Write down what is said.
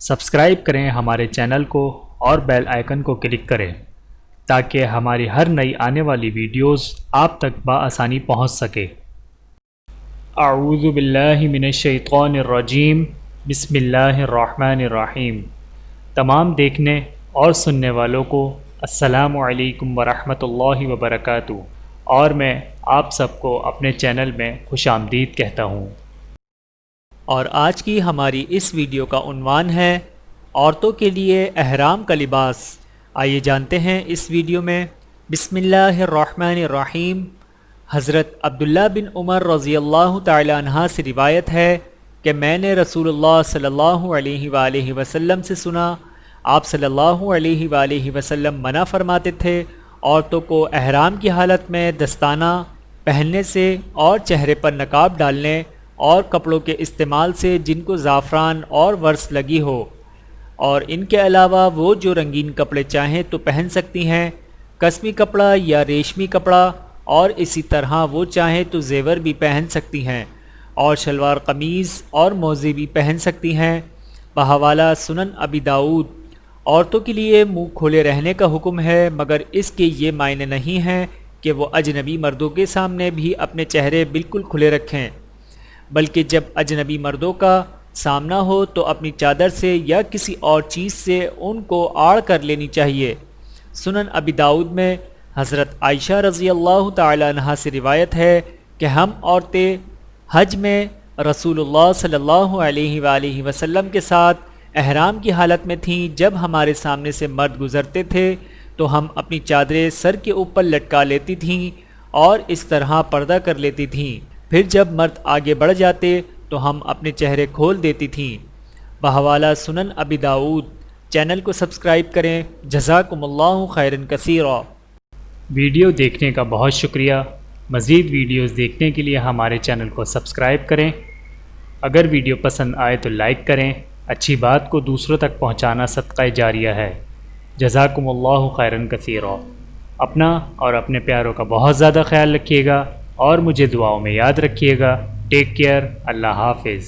Subscribe کریں ہمارے channel کو اور بیل آئیکن کو کلک کریں تاکہ ہماری ہر نئی آنے والی ویڈیوز آپ تک بآسانی پہنچ سکے۔ اعوذ باللہ من الشیطان الرجیم، بسم اللہ الرحمن الرحیم۔ تمام دیکھنے اور سننے والوں کو السلام علیکم ورحمۃ اللہ وبرکاتہ، اور میں آپ سب کو اپنے چینل میں خوش آمدید کہتا ہوں۔ اور آج کی ہماری اس ویڈیو کا عنوان ہے عورتوں کے لیے احرام کا لباس۔ آئیے جانتے ہیں اس ویڈیو میں۔ بسم اللہ الرحمن الرحیم۔ حضرت عبداللہ بن عمر رضی اللہ تعالی عنہ سے روایت ہے کہ میں نے رسول اللہ صلی اللہ علیہ وآلہ وسلم سے سنا، آپ صلی اللہ علیہ وآلہ وسلم منع فرماتے تھے عورتوں کو احرام کی حالت میں دستانہ پہننے سے اور چہرے پر نقاب ڈالنے اور کپڑوں کے استعمال سے جن کو زعفران اور ورس لگی ہو، اور ان کے علاوہ وہ جو رنگین کپڑے چاہیں تو پہن سکتی ہیں، قسمی کپڑا یا ریشمی کپڑا، اور اسی طرح وہ چاہیں تو زیور بھی پہن سکتی ہیں، اور شلوار قمیض اور موزے بھی پہن سکتی ہیں۔ بحوالہ سنن ابی داؤد۔ عورتوں کے لیے منہ کھولے رہنے کا حکم ہے، مگر اس کے یہ معنی نہیں ہیں کہ وہ اجنبی مردوں کے سامنے بھی اپنے چہرے بالکل کھلے رکھیں، بلکہ جب اجنبی مردوں کا سامنا ہو تو اپنی چادر سے یا کسی اور چیز سے ان کو آڑ کر لینی چاہیے۔ سنن ابی داؤد میں حضرت عائشہ رضی اللہ تعالی عنہ سے روایت ہے کہ ہم عورتیں حج میں رسول اللہ صلی اللہ علیہ وآلہ وسلم کے ساتھ احرام کی حالت میں تھیں۔ جب ہمارے سامنے سے مرد گزرتے تھے تو ہم اپنی چادریں سر کے اوپر لٹکا لیتی تھیں اور اس طرح پردہ کر لیتی تھیں، پھر جب مرد آگے بڑھ جاتے تو ہم اپنے چہرے کھول دیتی تھیں۔ بحوالہ سنن ابی داؤد۔ چینل کو سبسکرائب کریں۔ جزاکم اللہ خیرا کثیرا۔ ویڈیو دیکھنے کا بہت شکریہ۔ مزید ویڈیوز دیکھنے کے لیے ہمارے چینل کو سبسکرائب کریں۔ اگر ویڈیو پسند آئے تو لائک کریں۔ اچھی بات کو دوسروں تک پہنچانا صدقہ جاریہ ہے۔ جزاکم اللہ خیرا کثیرا۔ اپنا اور اپنے پیاروں کا بہت زیادہ خیال رکھیے گا اور مجھے دعاؤں میں یاد رکھیے گا۔ Take care. اللہ حافظ۔